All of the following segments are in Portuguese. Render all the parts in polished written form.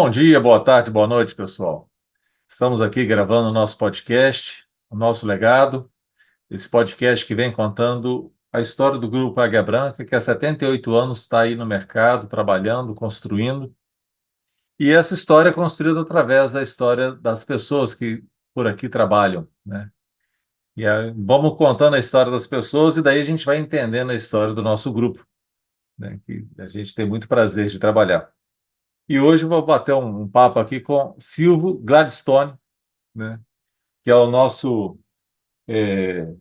Bom dia, boa tarde, boa noite, pessoal. Estamos aqui gravando o nosso podcast, o nosso legado, esse podcast que vem contando a história do Grupo Águia Branca, que há 78 anos está aí no mercado, trabalhando, construindo. E essa história é construída através da história das pessoas que por aqui trabalham, né? E aí, vamos contando a história das pessoas e daí a gente vai entendendo a história do nosso grupo, né? Que a gente tem muito prazer de trabalhar. E hoje eu vou bater um papo aqui com Silvio Gladstone, né? Que é o nosso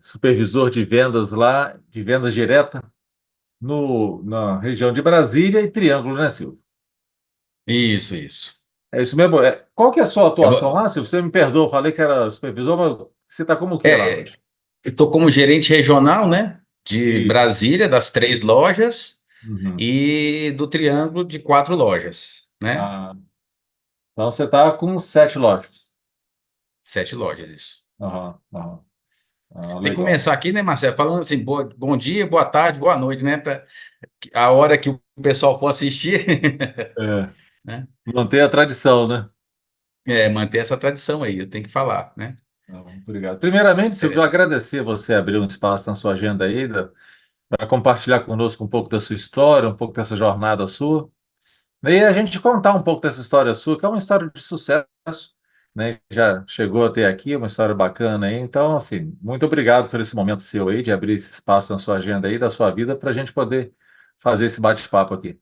supervisor de vendas lá, de vendas direta, na região de Brasília e Triângulo, né, Silvio? Isso, isso. É isso mesmo? Qual que é a sua Eu, atuação lá, Silvio? Você me perdoa, eu falei que era supervisor, mas você está como o que lá? é, eu estou como gerente regional, né, de Isso. Brasília, das 3 lojas, Uhum. e do Triângulo de 4 lojas, né? Ah, então você está com 7 lojas. 7 lojas, isso. Aham, aham. Ah, Tem que legal. começar aqui, né, Marcelo, falando assim, bom dia, boa tarde, boa noite, né? A hora que o pessoal for assistir, É, né? manter a tradição, né? Manter essa tradição aí, eu tenho que falar, né? Muito obrigado. Primeiramente, Silvio, Interessante. agradecer você abrir um espaço na sua agenda aí para compartilhar conosco um pouco da sua história, um pouco dessa jornada sua. E a gente contar um pouco dessa história sua, que é uma história de sucesso, né? Já chegou até aqui, uma história bacana aí. Então, assim, muito obrigado por esse momento seu aí, de abrir esse espaço na sua agenda aí, da sua vida, para a gente poder fazer esse bate-papo aqui.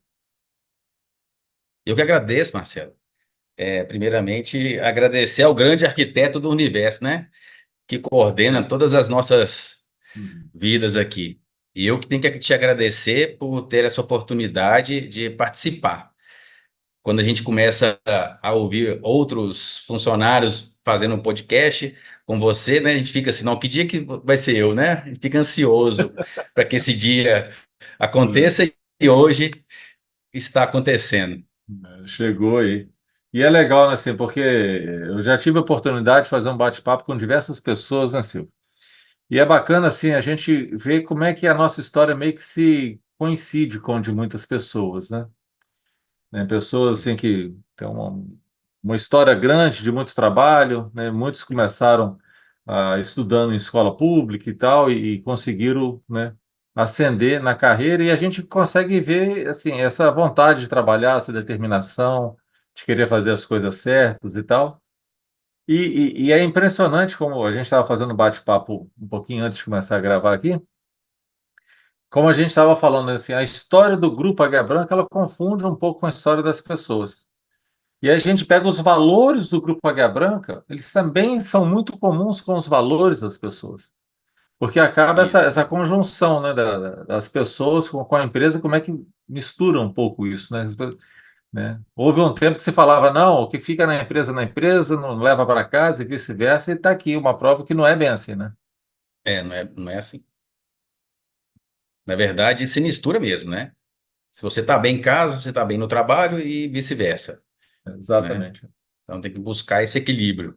Eu que agradeço, Marcelo. Primeiramente, agradecer ao grande arquiteto do universo, né? Que coordena todas as nossas Uhum. vidas aqui. E eu que tenho que te agradecer por ter essa oportunidade de participar. Quando a gente começa a ouvir outros funcionários fazendo um podcast com você, né? A gente fica assim, não, que dia que vai ser eu, né? A gente fica ansioso para que esse dia aconteça e hoje está acontecendo. Chegou aí. E é legal, né, assim, porque eu já tive a oportunidade de fazer um bate-papo com diversas pessoas, né, Silvio? E é bacana, assim, a gente ver como é que a nossa história meio que se coincide com a de muitas pessoas, né? Pessoas, assim, que têm uma história grande de muito trabalho, né? Muitos começaram estudando em escola pública e tal, e conseguiram, né, ascender na carreira, e a gente consegue ver, assim, essa vontade de trabalhar, essa determinação, de querer fazer as coisas certas e tal. E é impressionante como a gente estava fazendo um bate-papo um pouquinho antes de começar a gravar aqui, como a gente estava falando, assim, a história do Grupo Águia Branca, ela confunde um pouco com a história das pessoas. E aí a gente pega os valores do Grupo Águia Branca, eles também são muito comuns com os valores das pessoas. Porque acaba Isso. essa conjunção, né, das pessoas com a empresa, como é que mistura um pouco isso, né? Né? Houve um tempo que se falava, não, o que fica na empresa, não leva para casa e vice-versa, e está aqui uma prova que não é bem assim, né? Não é assim. Na verdade, se mistura mesmo, né? Se você está bem em casa, você está bem no trabalho e vice-versa, né? Exatamente. Então tem que buscar esse equilíbrio,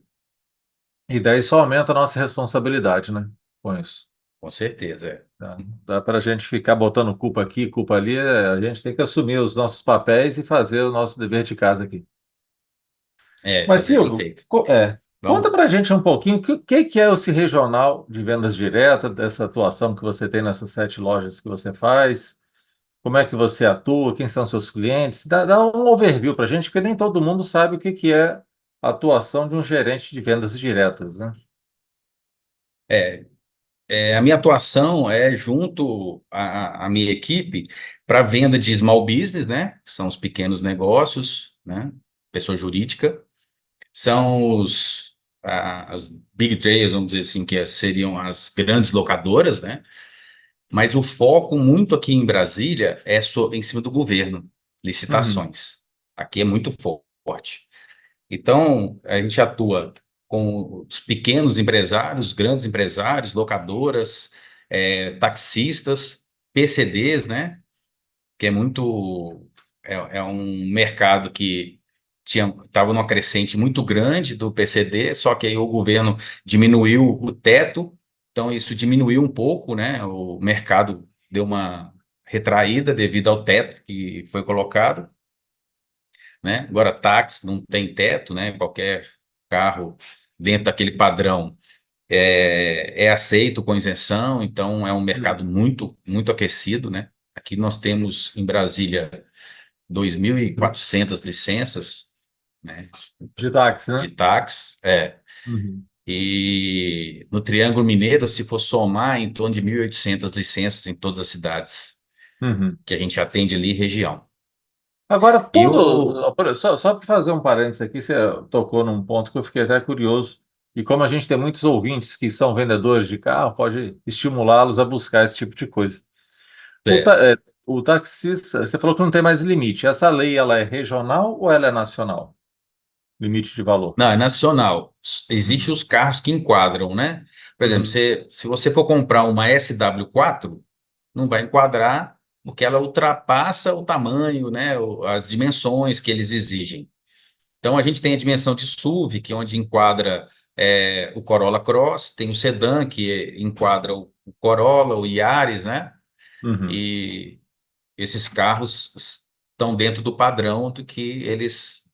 E daí só aumenta a nossa responsabilidade, né? Com isso. com certeza. Tá? Dá para a gente ficar botando culpa aqui, culpa ali, a gente tem que assumir os nossos papéis e fazer o nosso dever de casa aqui. Mas, Fazer bem Silvio, feito. conta Vamos. para a gente um pouquinho o que é esse regional de vendas diretas, dessa atuação que você tem nessas 7 lojas que você faz, como é que você atua, quem são seus clientes, dá um overview para a gente, porque nem todo mundo sabe o que é a atuação de um gerente de vendas diretas, né? É, a minha atuação é junto à minha equipe para venda de small business, né? Que são os pequenos negócios, né? Pessoa jurídica. São as big trails, vamos dizer assim, que seriam as grandes locadoras, né? Mas o foco muito aqui em Brasília é em cima do governo, Uhum, licitações. Aqui é muito forte. Então, a gente atua com os pequenos empresários, grandes empresários, locadoras, taxistas, PCDs, né? Que é muito. É um mercado que estava numa crescente muito grande do PCD, só que aí o governo diminuiu o teto, então isso diminuiu um pouco, né? O mercado deu uma retraída devido ao teto que foi colocado. né? Agora, táxi não tem teto, né? Qualquer carro dentro daquele padrão é aceito com isenção, então é um mercado muito, muito aquecido, né? Aqui nós temos em Brasília 2.400 licenças, né, De táxi, de né? táxi, Uhum. e no Triângulo Mineiro, se for somar, em torno de 1.800 licenças em todas as cidades Uhum. que a gente atende ali, região. Agora, E o... só para fazer um parênteses aqui, você tocou num ponto que eu fiquei até curioso. E como a gente tem muitos ouvintes que são vendedores de carro, pode estimulá-los a buscar esse tipo de coisa. O, ta- é, é, o taxista, você falou que não tem mais limite. Essa lei, ela é regional ou ela é nacional? Limite de valor. Não, é nacional. Existem Uhum. os carros que enquadram, né? Por exemplo, Uhum. se você for comprar uma SW4, não vai enquadrar porque ela ultrapassa o tamanho, né, as dimensões que eles exigem. Então, a gente tem a dimensão de SUV, que é onde enquadra o Corolla Cross, tem o sedã, que enquadra o Corolla, o Yaris, né? Uhum. E esses carros estão dentro do padrão do que eles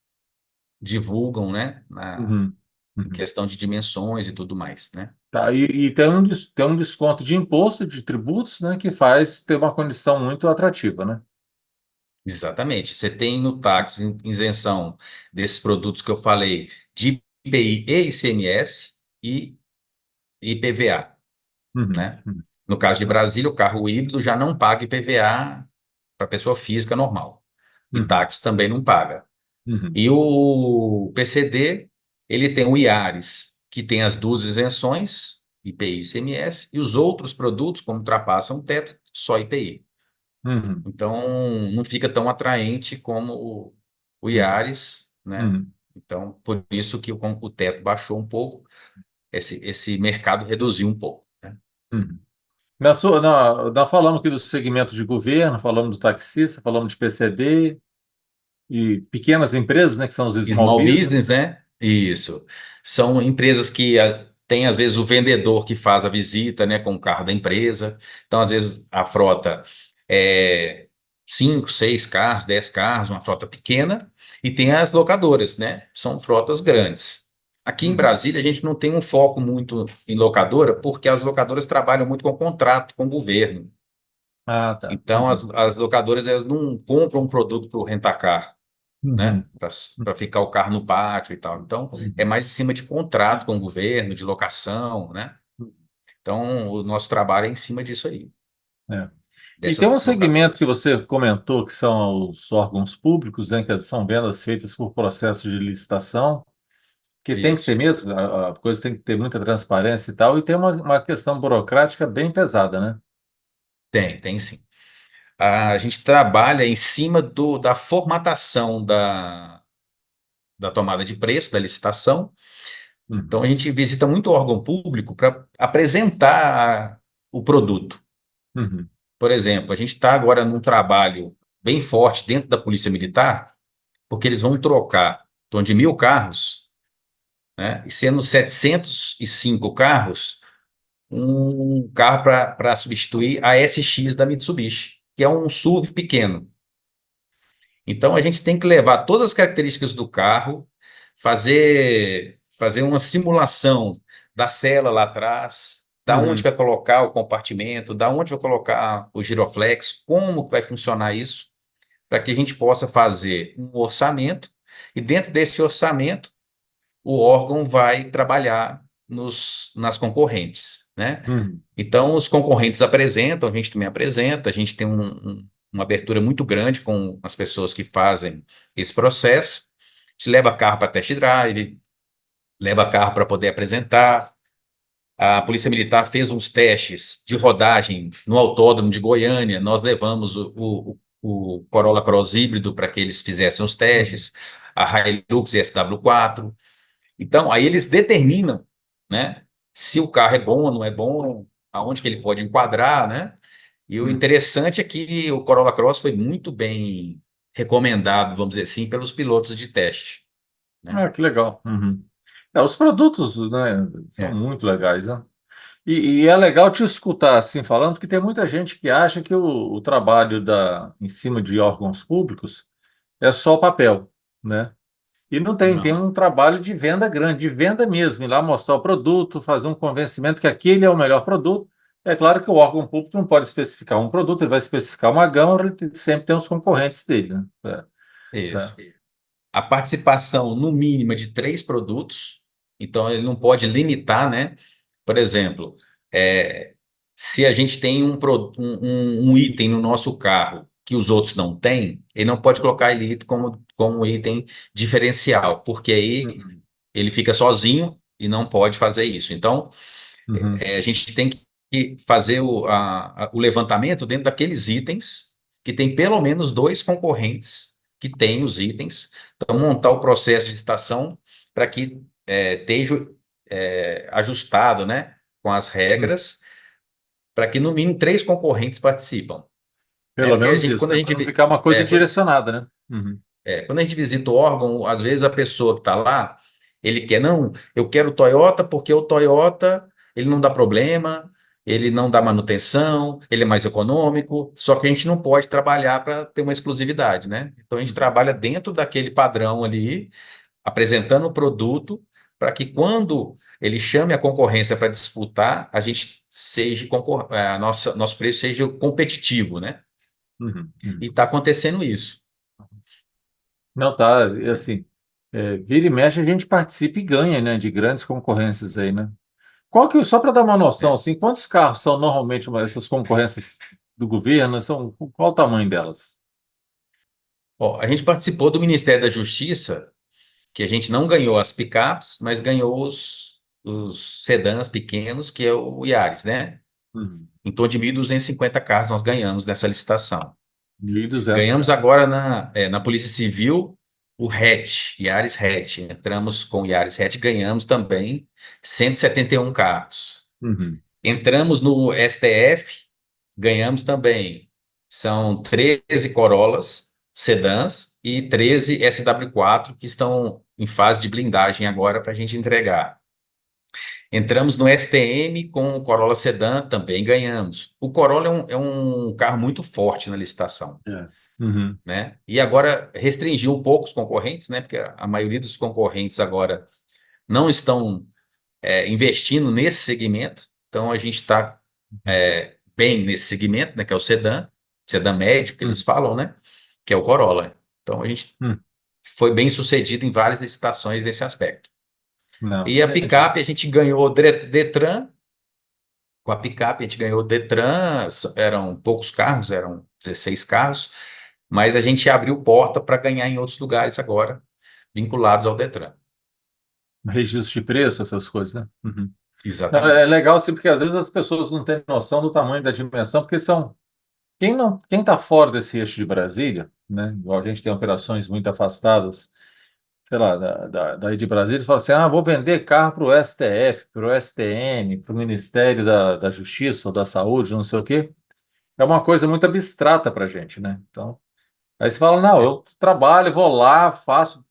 divulgam, né? Uhum. Em Uhum. questão de dimensões e tudo mais, né? Tá, e tem um desconto de imposto de tributos, né, que faz ter uma condição muito atrativa, né? Exatamente. Você tem no táxi isenção desses produtos que eu falei, de IPI e ICMS e IPVA, Uhum. né? Uhum. No caso de Tá. Brasília, o carro híbrido já não paga IPVA para pessoa física normal. E Uhum. táxi também não paga. Uhum. E o PCD, ele tem o IARES, que tem as duas isenções, IPI e ICMS, e os outros produtos, como ultrapassam o teto, só IPI. Uhum. Então, não fica tão atraente como o Uhum. Yaris, né? Uhum. Então, por isso que o teto baixou um pouco, esse mercado reduziu um pouco, né? Uhum. Nós falamos aqui do segmento de governo, falamos do taxista, falamos de PCD e pequenas empresas, né, que são os small Small business, business, né? né? Isso. São empresas que têm, às vezes, o vendedor que faz a visita, né, com o carro da empresa. Então, às vezes, a frota é 5, 6 carros, 10 carros, uma frota pequena, e tem as locadoras, né? São frotas grandes. Aqui em Uhum. Brasília, a gente não tem um foco muito em locadora, porque as locadoras trabalham muito com contrato com o governo. Ah, tá. Então, Uhum. as locadoras elas não compram um produto para o rentacar, né? Uhum. Para ficar o carro no pátio e tal. Então, é Uhum. mais em cima de contrato com o governo, de locação, né? Então, o nosso trabalho é em cima disso aí, É. E tem dessas um segmento que locadoras. você comentou, que são os órgãos públicos, né, que são vendas feitas por processo de licitação, que tem que ser Isso. mesmo, a coisa tem que ter muita transparência e tal, e tem uma questão burocrática bem pesada, né? Tem sim. A gente trabalha em cima da formatação da tomada de preço, da licitação. Uhum. Então, a gente visita muito órgão público para apresentar o produto. Uhum. Por exemplo, a gente está agora num trabalho bem forte dentro da Polícia Militar, porque eles vão trocar em torno de 1.000 carros, né? E sendo 705 carros, um carro para substituir a SX da Mitsubishi, que é um SUV pequeno. Então a gente tem que levar todas as características do carro, fazer uma simulação da cela lá atrás, da onde Uhum. vai colocar o compartimento, da onde vai colocar o giroflex, como que vai funcionar isso, para que a gente possa fazer um orçamento, e dentro desse orçamento o órgão vai trabalhar nas concorrentes, né? Uhum. Então, os concorrentes apresentam, a gente também apresenta, a gente tem uma abertura muito grande com as pessoas que fazem esse processo. A gente leva carro para test drive, leva carro para poder apresentar. A Polícia Militar fez uns testes de rodagem no Autódromo de Goiânia, nós levamos o Corolla Cross híbrido para que eles fizessem os Uhum. testes, a Hilux SW4. Então, aí eles determinam, né, se o carro é bom ou não é bom, aonde que ele pode enquadrar, né? E o Uhum. interessante é que o Corolla Cross foi muito bem recomendado, vamos dizer assim, pelos pilotos de teste, né? Ah, que legal. Uhum. Os produtos, né, são É, muito legais, né? E é legal te escutar assim falando, porque tem muita gente que acha que o trabalho em cima de órgãos públicos é só papel. né? E não tem Não, um trabalho de venda grande, de venda mesmo, ir lá mostrar o produto, fazer um convencimento que aquele é o melhor produto. É claro que o órgão público não pode especificar um produto, ele vai especificar uma gama, sempre tem os concorrentes dele, né? isso. A participação no mínimo é de 3 produtos, então ele não pode limitar, né? Por exemplo, é, se a gente tem um item no nosso carro que os outros não têm, ele não pode colocar ele como item diferencial, porque aí Uhum. ele fica sozinho e não pode fazer isso. Então, Uhum. a gente tem que fazer o levantamento dentro daqueles itens que tem pelo menos 2 concorrentes que têm os itens. Então, montar o processo de licitação para que esteja ajustado, né, com as Uhum. regras, para que no mínimo 3 concorrentes participam, né? Pelo Porque menos quando isso, a né? gente Para não ficar uma coisa quando direcionada, né? Uhum. quando a gente visita o órgão, às vezes a pessoa que está lá, ele quer, não, eu quero o Toyota porque o Toyota, ele não dá problema, ele não dá manutenção, ele é mais econômico, só que a gente não pode trabalhar para ter uma exclusividade, né? Então a gente Uhum. trabalha dentro daquele padrão ali, apresentando o produto, para que quando ele chame a concorrência para disputar, a gente seja, nosso preço seja competitivo, né? Uhum. E Uhum. está acontecendo isso. Não, tá, e assim, vira e mexe a gente participa e ganha, né, de grandes concorrências aí, né? Só para dar uma noção, É. assim, quantos carros são normalmente essas concorrências do governo? Qual o tamanho delas? Ó, a gente participou do Ministério da Justiça, que a gente não ganhou as picapes, mas ganhou os sedãs pequenos, que é o Yaris, né? Uhum. Em torno de 1.250 carros nós ganhamos nessa licitação. 1.200 Ganhamos carros. agora na Polícia Civil o hatch, Yaris hatch. Entramos com o Yaris hatch, ganhamos também 171 carros. Uhum. Entramos no STF, ganhamos também. São 13 Corollas sedãs e 13 SW4 que estão em fase de blindagem agora para a gente entregar. Entramos no STM com o Corolla sedã, também ganhamos. O Corolla é um carro muito forte na licitação, É. Uhum. né? E agora restringiu um pouco os concorrentes, né? Porque a maioria dos concorrentes agora não estão investindo nesse segmento. Então a gente está bem nesse segmento, né? Que é o sedã médio que eles Uhum. falam, né? Que é o Corolla. Então a gente Uhum. foi bem sucedido em várias licitações nesse aspecto. Não, E a entendi. picape a gente ganhou Detran. Com a picape a gente ganhou Detran, eram poucos carros, eram 16 carros, mas a gente abriu porta para ganhar em outros lugares agora, vinculados ao Detran. Registro de preço, essas coisas, né? Uhum. Não, é Exatamente. legal, sim, porque às vezes as pessoas não têm noção do tamanho da dimensão, porque são. Quem está fora desse eixo de Brasília, né? Igual a gente tem operações muito afastadas, sei lá, daí de Brasília, fala assim: ah, vou vender carro para o STF, para o STM, para o Ministério da Justiça ou da Saúde, não sei o quê. É uma coisa muito abstrata para a gente, né? Então, aí você fala: não, É, eu trabalho, vou lá, faço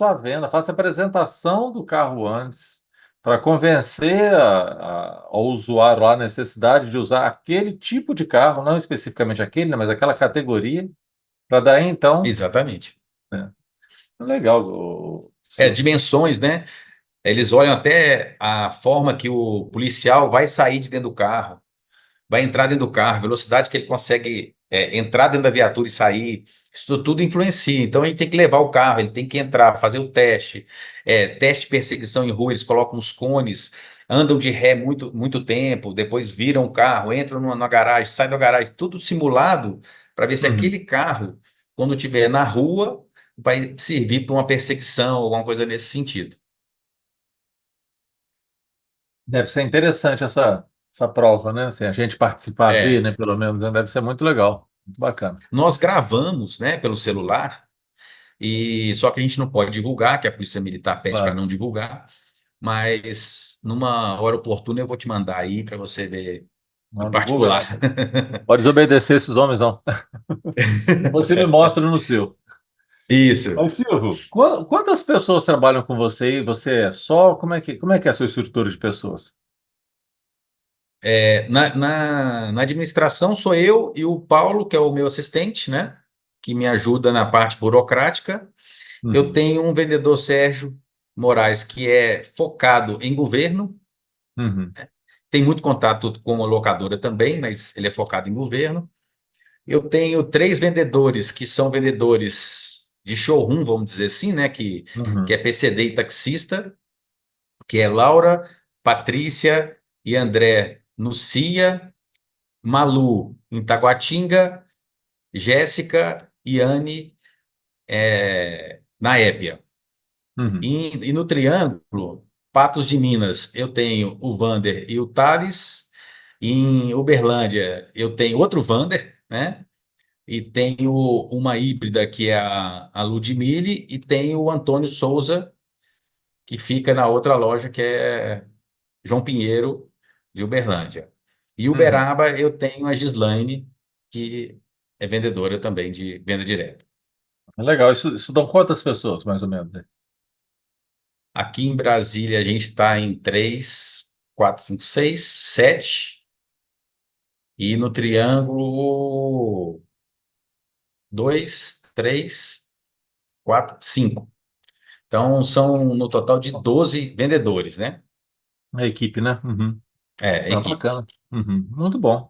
a venda, faço a apresentação do carro antes, para convencer ao usuário lá a necessidade de usar aquele tipo de carro, não especificamente aquele, né, mas aquela categoria, para daí então. exatamente. Né? Legal, Silvio. Dimensões, né? Eles olham até a forma que o policial vai sair de dentro do carro, vai entrar dentro do carro, velocidade que ele consegue entrar dentro da viatura e sair, isso tudo influencia. Então a gente tem que levar o carro, ele tem que entrar, fazer o teste, teste de perseguição em rua, eles colocam os cones, andam de ré muito, muito tempo, depois viram o carro, entram na garagem, saem da garagem, tudo simulado para ver se Uhum. aquele carro, quando estiver na rua, vai servir para uma perseguição, alguma coisa nesse sentido. Deve ser interessante essa prova, né? Assim, a gente participar, ver, É, né? Pelo menos, né? Deve ser muito legal, muito bacana. nós gravamos, né, pelo celular. E só que a gente não pode divulgar, que a Polícia Militar pede para Claro, não divulgar, mas numa hora oportuna eu vou te mandar aí para você ver no não divulga, particular. não. Pode desobedecer esses homens, não. Depois você me mostra no seu. Isso. Mas, Silvio, quantas pessoas trabalham com você e você é só? Como é que é a sua estrutura de pessoas? Na administração sou eu e o Paulo, que é o meu assistente, né? Que me ajuda na parte burocrática. Eu Uhum. tenho um vendedor, Sérgio Moraes, que é focado em governo, Uhum. tem muito contato com a locadora também, mas ele é focado em governo. Eu tenho três vendedores que são vendedores de showroom, vamos dizer assim, né? Que Uhum. é PCD e taxista, que é Laura, Patrícia e André no CIA, Malu em Taguatinga, Jéssica e Anne na Épia. Uhum. E no Triângulo, Patos de Minas, eu tenho o Vander e o Thales. Em Uberlândia, eu tenho outro Vander, né? E tenho uma híbrida que é a Ludmille, e tenho o Antônio Souza, que fica na outra loja, que é João Pinheiro, de Uberlândia. E Uhum. Uberaba, eu tenho a Gislaine, que é vendedora também de venda direta. Legal. Isso dão quantas pessoas, mais ou menos? Aqui em Brasília, a gente está em 3, 4, 5, 6, 7. E no Triângulo, 2, 3, 4, 5. Então, são no total de 12 vendedores, né? A equipe, né? Uhum. É, a Ah, equipe. bacana. Uhum. Muito bom.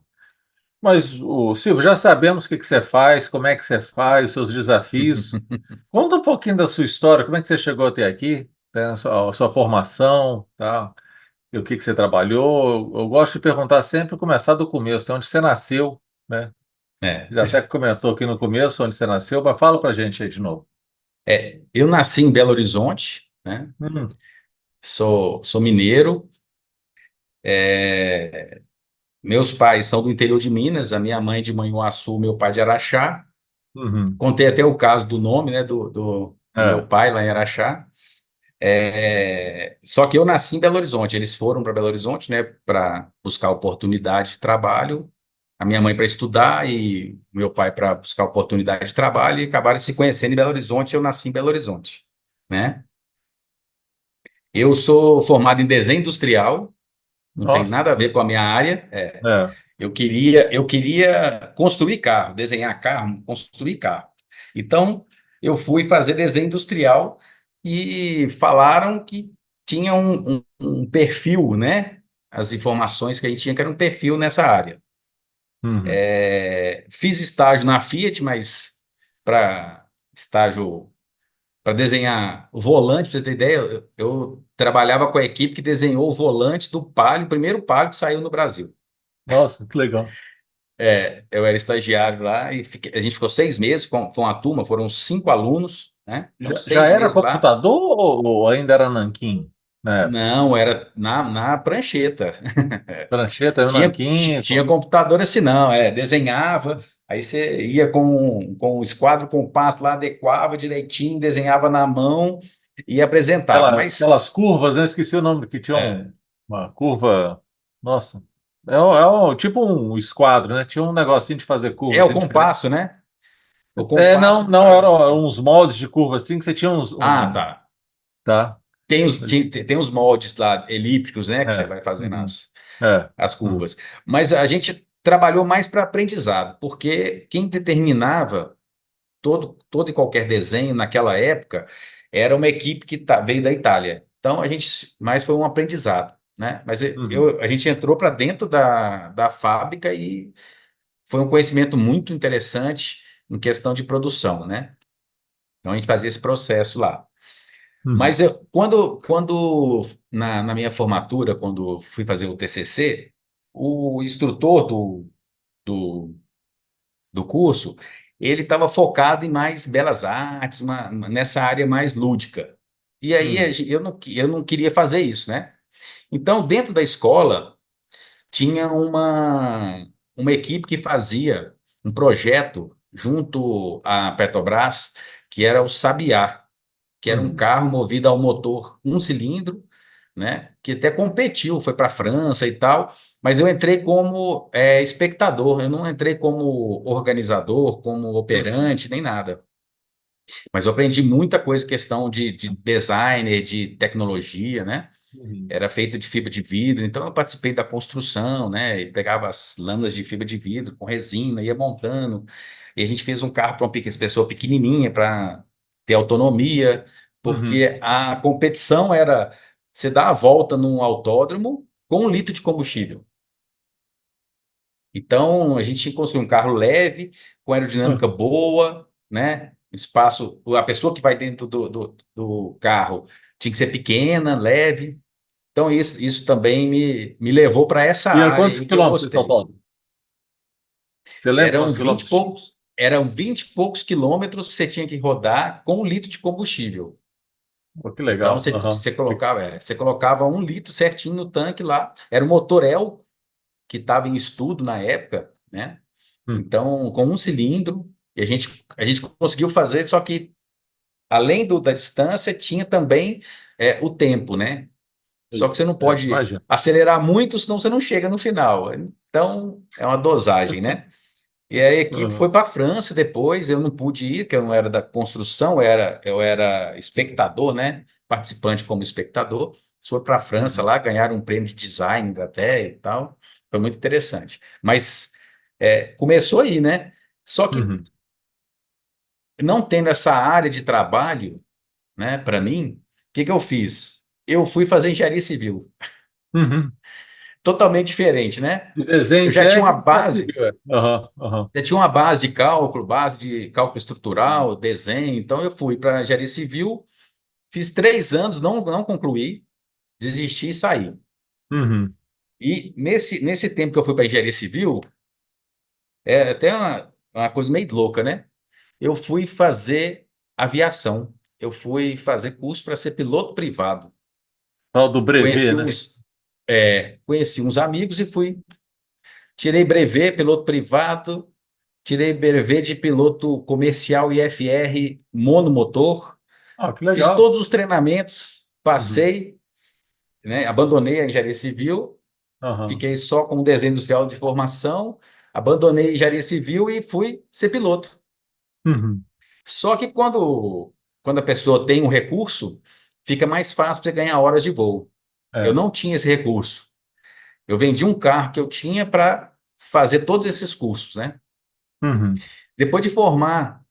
Mas, Silvio, já sabemos o que que você faz, como é que você faz, os seus desafios. Conta um pouquinho da sua história, como é que você chegou até aqui, né? A sua formação, tá? E o que que você trabalhou. Eu gosto de perguntar sempre, começar do começo, onde você nasceu, né? É. Já até comentou aqui no começo onde você nasceu, mas fala pra gente aí de novo. Eu nasci em Belo Horizonte, né? Hum. Sou mineiro. Meus pais são do interior de Minas, a minha mãe de Manhuaçu, meu pai de Araxá. Uhum. Contei até o caso do nome, né, do meu É. pai lá em Araxá. Só que eu nasci em Belo Horizonte. Eles foram para Belo Horizonte, né, para buscar oportunidade de trabalho. A minha mãe para estudar e meu pai para buscar oportunidade de trabalho, e acabaram se conhecendo em Belo Horizonte. Eu nasci em Belo Horizonte, né? Eu sou formado em desenho industrial, não tem Nossa. nada a ver com a minha área. É. Eu queria construir carro, desenhar carro, construir carro. Então, eu fui fazer desenho industrial e falaram que tinha um perfil, né? As informações que a gente tinha, que era um perfil nessa área. Uhum. Fiz estágio na Fiat, mas para estágio para desenhar o volante, para você ter ideia, eu trabalhava com a equipe que desenhou o volante do Palio, o primeiro Palio que saiu no Brasil. Nossa, que legal. Eu era estagiário lá e a gente ficou 6 meses com a turma, foram 5 alunos, né? Então, Já seis era meses lá. computador ou ainda era nanquim? Né? Não, era na prancheta. Prancheta, era Tinha, nanquim. tinha computador assim, não, desenhava, aí você ia com o esquadro compasso lá, adequava direitinho, desenhava na mão e apresentava. Mas, Aquelas curvas, eu esqueci o nome, que tinha é, uma curva. Nossa, tipo um esquadro, né? Tinha um negocinho de fazer curva o assim diferente. compasso, né? O Não, compasso que não, faz. eram uns moldes de curva assim que você tinha uns. Ah, tá. Tá. Tem os moldes lá elípticos, né, que você É. vai fazendo Uhum. as, É. as Uhum. curvas. Mas a gente trabalhou mais para aprendizado, porque quem determinava todo e qualquer desenho naquela época era uma equipe que veio da Itália. Então a gente mais foi um aprendizado, né? Mas Uhum. a gente entrou para dentro da fábrica e foi um conhecimento muito interessante em questão de produção, né? Então a gente fazia esse processo lá. Uhum. Mas quando na minha formatura, quando fui fazer o TCC, o instrutor do, do curso, ele estava focado em mais belas artes, nessa área mais lúdica. E aí Uhum. eu não queria fazer isso, né? Então, dentro da escola, tinha uma equipe que fazia um projeto junto à Petrobras, que era o Sabiá, que era um Uhum. carro movido ao motor um cilindro, né? Que até competiu, foi para a França e tal, mas eu entrei como espectador, eu não entrei como organizador, como Uhum. operante, nem nada. Mas eu aprendi muita coisa, questão de designer, de tecnologia, né? Uhum. Era feita de fibra de vidro, então eu participei da construção, né? E pegava as lâminas de fibra de vidro com resina, ia montando. E a gente fez um carro para uma pessoa pequenininha, para ter autonomia, Uhum. porque a competição era você dar a volta num autódromo com 1 litro de combustível. Então, a gente tinha que construir um carro leve, com aerodinâmica Uhum. boa, né? Espaço, a pessoa que vai dentro do carro tinha que ser pequena, leve. Então, isso também me levou para essa E a área quantos aí que eu quilômetros esse gostei. autódromo? Você lembra quantos quilômetros? Eram 20 e poucos quilômetros que você tinha que rodar com 1 litro de combustível. Pô, que Então, legal. Aham. você colocava 1 litro certinho no tanque lá. Era o motor El, que estava em estudo na época, né? Hum. Então, com 1 cilindro, e a gente conseguiu fazer, só que além da distância, tinha também o tempo, né? Só que você não pode Imagina. acelerar muito, senão você não chega no final. Então, é uma dosagem, né? E a equipe foi Uhum. para a França depois, eu não pude ir, porque eu não era da construção, eu era espectador, né? Participante como espectador. Foi para a França Uhum. lá, ganharam um prêmio de design até e tal. Foi muito interessante. Mas começou aí, né? Só que Uhum. não tendo essa área de trabalho, né, para mim, o que que eu fiz? Eu fui fazer engenharia civil, Uhum. totalmente diferente, né? De desenho Eu já tinha uma técnico para base, civil. É. Aham, aham. já tinha uma base de cálculo estrutural, desenho, então eu fui para engenharia civil, fiz 3 anos, não concluí, desisti e saí. Uhum. E nesse tempo que eu fui para engenharia civil, é até uma coisa meio louca, né? Eu fui fazer aviação, eu fui fazer curso para ser piloto privado. Tal do brevet, Conheci né? uns, conheci uns amigos e fui. Tirei brevet, piloto privado, tirei brevet de piloto comercial IFR monomotor, Ah, que fiz legal. todos os treinamentos, Uhum. passei, né, abandonei a engenharia civil, Aham. fiquei só com desenho industrial de formação, abandonei a engenharia civil e fui ser piloto. Uhum. Só que quando a pessoa tem um recurso, fica mais fácil para você ganhar horas de voo. Eu É. não tinha esse recurso. Eu vendi um carro que eu tinha para fazer todos esses cursos, né? Uhum. Depois de formar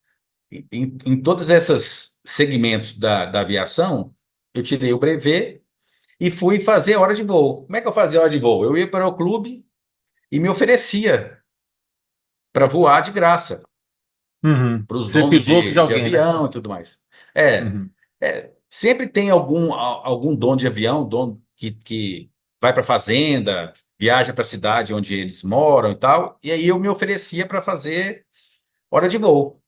em todos esses segmentos da aviação, eu tirei o brevet e fui fazer hora de voo. Como é que eu fazia hora de voo? Eu ia para o clube e me oferecia para voar de graça Uhum. para os Ser donos piloto de de alguém, né? avião e tudo mais. É, Uhum. sempre tem algum dono de avião, dono que vai para a fazenda, viaja para a cidade onde eles moram e tal, e aí eu me oferecia para fazer hora de voo.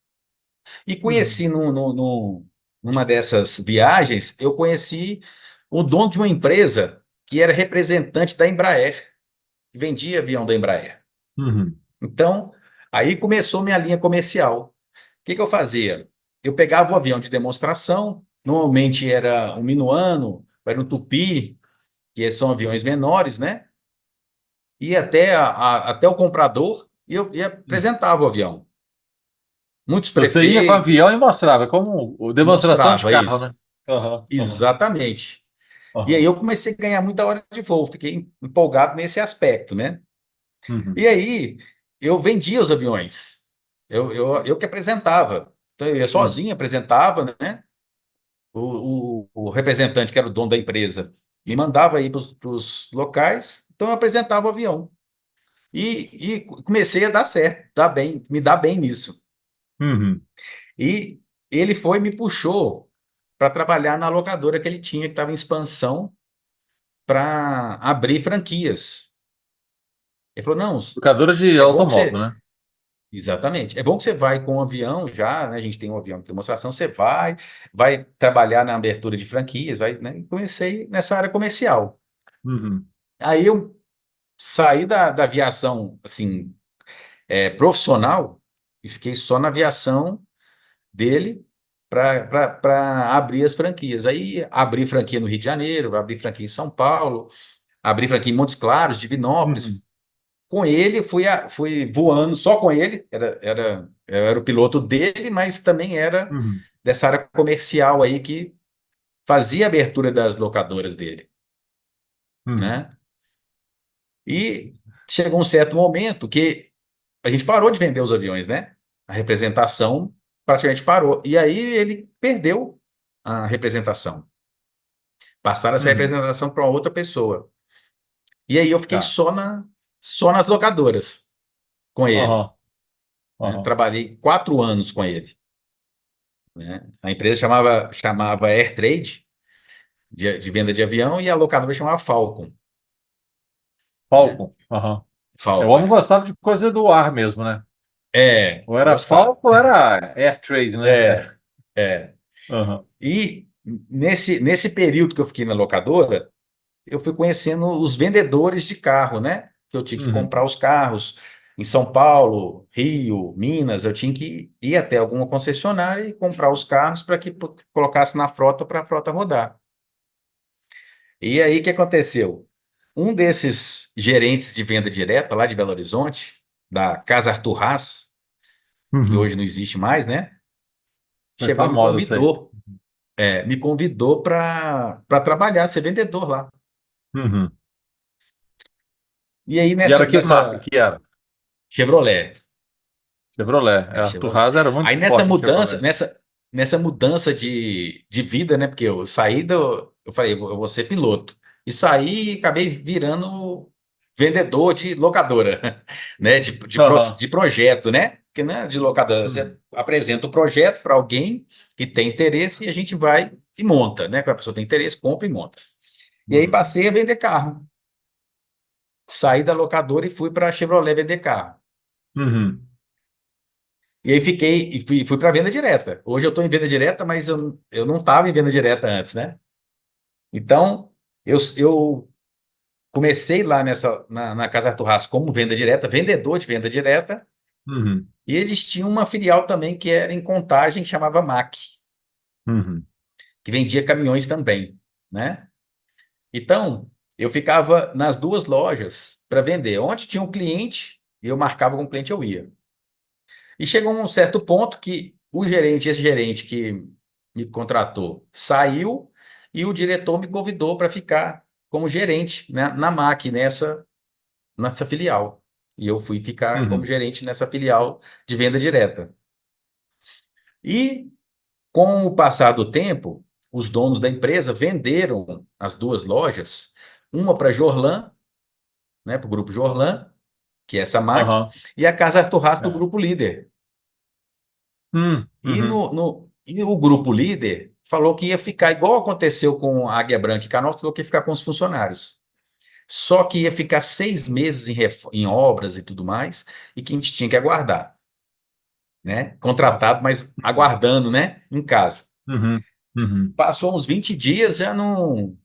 E Uhum. conheci numa dessas viagens, eu conheci o dono de uma empresa que era representante da Embraer, que vendia avião da Embraer. Uhum. Então, aí começou minha linha comercial. O que que eu fazia? Eu pegava o avião de demonstração, normalmente era um Minuano, era um Tupi, que são aviões menores, né? Ia até o comprador e Uhum. apresentava o avião. Muitos Você ia com o avião e prefeitos mostrava, como demonstração de mostrava carro, isso. né? Aham, aham, Exatamente. E aí aham. eu comecei a ganhar muita hora de voo, fiquei empolgado nesse aspecto, né? Uhum. E aí eu vendia os aviões, eu que apresentava. Então eu ia Uhum. sozinho, apresentava, né? O representante, que era o dono da empresa, me mandava ir para os locais, então eu apresentava o avião. E comecei a dar certo, me dar bem nisso. Uhum. E ele foi e me puxou para trabalhar na locadora que ele tinha, que estava em expansão, para abrir franquias. Ele falou: não, Locadora de é bom que automóvel, você. né? Exatamente. É bom que você vai com um avião já, né? A gente tem um avião de demonstração, você vai trabalhar na abertura de franquias, vai, né? E comecei nessa área comercial. Uhum. Aí eu saí da aviação, assim, profissional e fiquei só na aviação dele para abrir as franquias. Aí abri franquia no Rio de Janeiro, abri franquia em São Paulo, abri franquia em Montes Claros, Uhum. Divinópolis. Com ele, fui voando só com ele, eu era o piloto dele, mas também era Uhum. dessa área comercial aí que fazia a abertura das locadoras dele, Uhum. né? E chegou um certo momento que a gente parou de vender os aviões, né? A representação. praticamente parou. E aí ele perdeu a representação. Passaram essa Uhum. representação para outra pessoa. E aí eu fiquei Tá. só nas locadoras com ele, Aham. né? Aham. Trabalhei 4 anos com ele, né? A empresa chamava Airtrade, de venda de avião, e a locadora chamava Falcon, né? Falcon. Aham. O Falcon, homem é. gostava de coisa do ar mesmo, né? Ou era Gostava. Falcon ou era Air Trade, né? É, é. Aham. E nesse período que eu fiquei na locadora, eu fui conhecendo os vendedores de carro, né? Que eu tinha que Uhum. comprar os carros em São Paulo, Rio, Minas. Eu tinha que ir até alguma concessionária e comprar os carros para que colocasse na frota para a frota rodar. E aí o que aconteceu? Um desses gerentes de venda direta lá de Belo Horizonte, da Casa Arthur Haas, que Uhum. hoje não existe mais, né? Foi Chegou e famosa isso aí. me convidou para trabalhar, ser vendedor lá. Uhum. E aí E era que marca nessa que era? Chevrolet, Chevrolet. era Arthur Chevrolet. Haas era muito Aí nessa forte em mudança, Chevrolet. nessa mudança de vida, né? Porque eu saí eu falei, eu vou ser piloto. E saí e acabei virando vendedor de locadora, né? Aham. De projeto, né? Porque não é de locadora, você Uhum. apresenta o projeto para alguém que tem interesse e a gente vai e monta, né? Quando a pessoa tem interesse, compra e monta. E aí Uhum. passei a vender carro. Saí da locadora e fui para a Chevrolet vender carro. Uhum. E aí fiquei e fui para venda direta. Hoje eu estou em venda direta, mas eu não estava em venda direta antes, né? Então, eu comecei lá na Casa Arthur Haas como venda direta, vendedor de venda direta, Uhum. e eles tinham uma filial também que era em Contagem, que chamava MAC, Uhum. que vendia caminhões também, né? Então, eu ficava nas duas lojas para vender. Onde tinha um cliente, eu marcava com o cliente, eu ia. E chegou um certo ponto que esse gerente que me contratou, saiu e o diretor me convidou para ficar como gerente, né, na MAC, nessa filial. E eu fui ficar como Uhum. gerente nessa filial de venda direta. E com o passar do tempo, os donos da empresa venderam as duas lojas, uma para Jorlan, né, para o grupo Jorlan, que é essa MAC, Aham. e a Casa Arthur Haas do É. grupo Líder. E, Uhum. e o grupo líder falou que ia ficar igual aconteceu com a Águia Branca e Canal, falou que ia ficar com os funcionários. Só que ia ficar 6 meses em obras e tudo mais, e que a gente tinha que aguardar, né? Nossa. Contratado, mas aguardando, né? Em casa. Uhum. Uhum. Passou uns 20 dias, já não.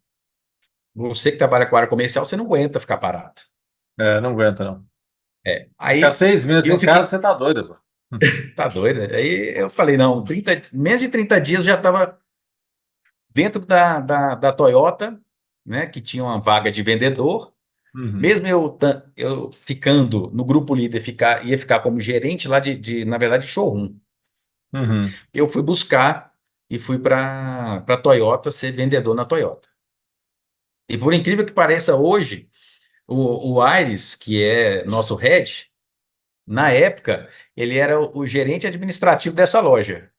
Você que trabalha com área comercial, você não aguenta ficar parado. É, não aguenta, não. Ficar Aí 6 meses eu em casa, fiquei, você tá doido, pô. tá doido, né? Aí eu falei, não, menos de 30 dias eu já estava dentro da Toyota, né, que tinha uma vaga de vendedor. Uhum. Mesmo eu ficando no grupo líder, ia ficar como gerente lá na verdade, showroom. Uhum. Eu fui buscar e fui para Toyota ser vendedor na Toyota. E por incrível que pareça, hoje, o Aires, que é nosso head, na época, ele era o gerente administrativo dessa loja.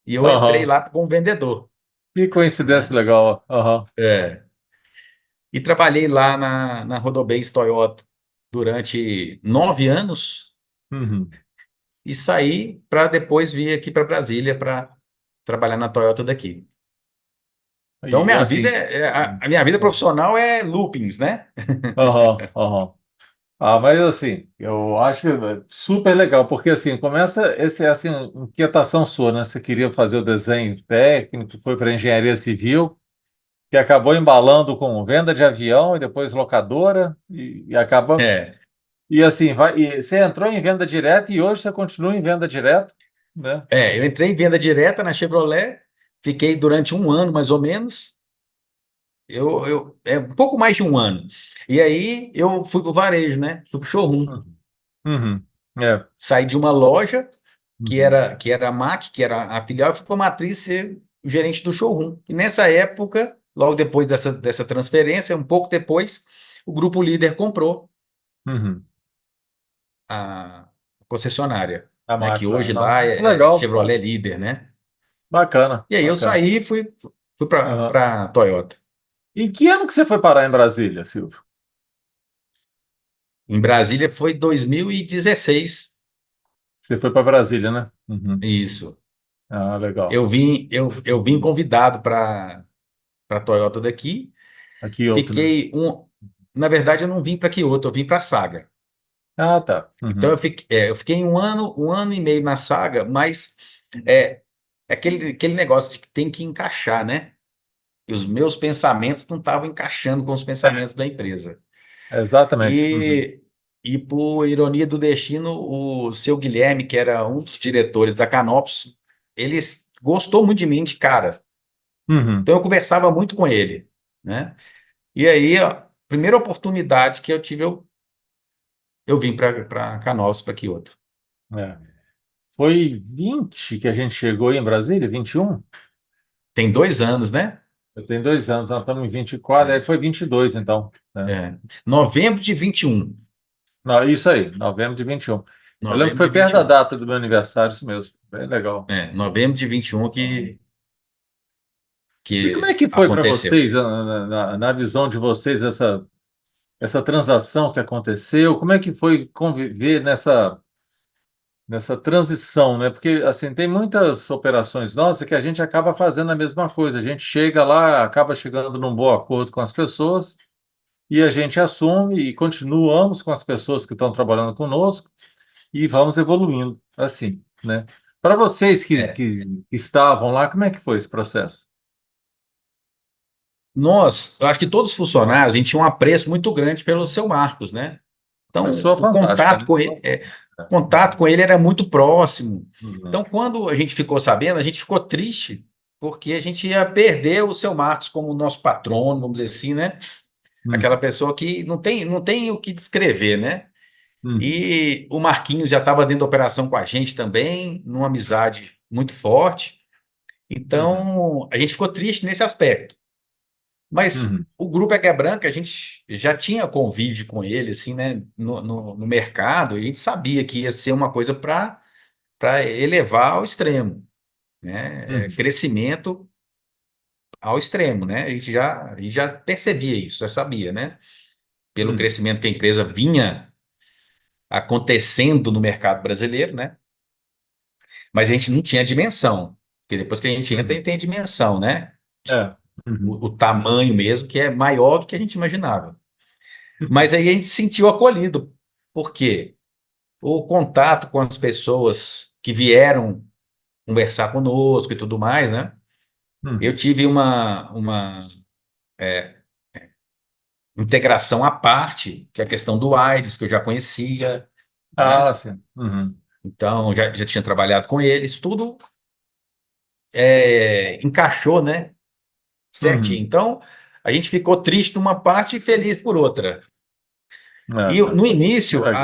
E eu entrei Aham. lá como vendedor, Que coincidência né? legal. Aham. É. E trabalhei lá na Rodobens Toyota durante 9 anos Uhum. e saí para depois vir aqui para Brasília para trabalhar na Toyota daqui. Então, E assim. a minha vida profissional é loopings, né? Aham. Aham. Ah, mas assim, eu acho super legal, porque assim, começa esse assim, inquietação sua, né? Você queria fazer o desenho técnico, foi para engenharia civil, que acabou embalando com venda de avião e depois locadora, e acaba. É, E assim, vai, e você entrou em venda direta e hoje você continua em venda direta, né? eu entrei em venda direta na Chevrolet, fiquei durante um ano mais ou menos, um pouco mais de um ano. E aí eu fui para o varejo, né? Fui para o showroom. Uhum. Uhum. É. Saí de uma loja Uhum. que era a MAC, que era a filial, e fui para a matriz ser o gerente do showroom. E nessa época, logo depois dessa transferência, um pouco depois, o grupo líder comprou Uhum. a concessionária. A né? Que máquina. hoje Não, lá muito é legal, Chevrolet cara. líder, né? Bacana, E aí eu bacana. saí e fui Aham. para Toyota. E que ano que você foi parar em Brasília, Silvio? Em Brasília foi 2016. Você foi para Brasília, né? Uhum. Isso. Ah, legal. Eu vim convidado para Toyota daqui. Aqui outro, né? Fiquei um. Na verdade, eu não vim para Kyoto, eu vim para a Saga. Ah, tá. Então Uhum. eu fiquei um ano e meio na Saga, mas é, é aquele negócio de que tem que encaixar, né? E os meus pensamentos não estavam encaixando com os pensamentos da empresa. Exatamente. Uhum. E, e por ironia do destino, o seu Guilherme, que era um dos diretores da Canopus, ele gostou muito de mim de cara. Uhum. Então eu conversava muito com ele, né? E aí, a primeira oportunidade que eu tive, eu vim para Canopus, para Kyoto. É. Foi 20 que a gente chegou aí em Brasília? 21? Tem 2 anos, né? Eu tenho 2 anos, nós estamos em 24, aí É, foi 22, então. Né? é. Novembro de 21. Não, isso aí, novembro de 21. Eu lembro que Novembro de foi perto da 21. data do meu aniversário, isso mesmo. Bem legal. Novembro de 21 E como é que que foi para aconteceu. vocês, na visão de vocês, essa transação que aconteceu? Como é que foi conviver nessa transição, né? Porque assim, tem muitas operações nossas que a gente acaba fazendo a mesma coisa. A gente chega lá, acaba chegando num bom acordo com as pessoas e a gente assume e continuamos com as pessoas que estão trabalhando conosco e vamos evoluindo assim, né? Para vocês É. que estavam lá, como é que foi esse processo? Eu acho que todos os funcionários, a gente tinha um apreço muito grande pelo seu Marcos, né? Então, Pessoa fantástica, né? Nossa. o contato com ele era muito próximo. Uhum. Então, quando a gente ficou sabendo, a gente ficou triste, porque a gente ia perder o seu Marcos como nosso patrono, vamos dizer assim, né? Aquela Uhum. pessoa que não tem o que descrever, né? Uhum. E o Marquinhos já estava dentro da operação com a gente também, numa amizade muito forte. Uhum. Então, a gente ficou triste nesse aspecto. Mas Uhum. o Grupo Ega Branca, a gente já tinha convívio com ele, assim, né, no mercado, e a gente sabia que ia ser uma coisa para elevar ao extremo, né, Uhum. crescimento ao extremo, né, a gente já percebia isso, já sabia, né, pelo Uhum. crescimento que a empresa vinha acontecendo no mercado brasileiro, né, mas a gente não tinha dimensão, porque depois que a gente entra, a Uhum. gente tem a dimensão, né, É. Uhum. o tamanho mesmo, que é maior do que a gente imaginava. Mas aí a gente se sentiu acolhido. Por quê? O contato com as pessoas que vieram conversar conosco e tudo mais, né? Eu Uhum. tive uma integração à parte, que é a questão do AIDS, que eu já conhecia, Ah, né? sim. Uhum. Então, já tinha trabalhado com eles, tudo encaixou, né? Certinho. Uhum. Então, a gente ficou triste numa parte e feliz por outra. E É. no Que início, legal.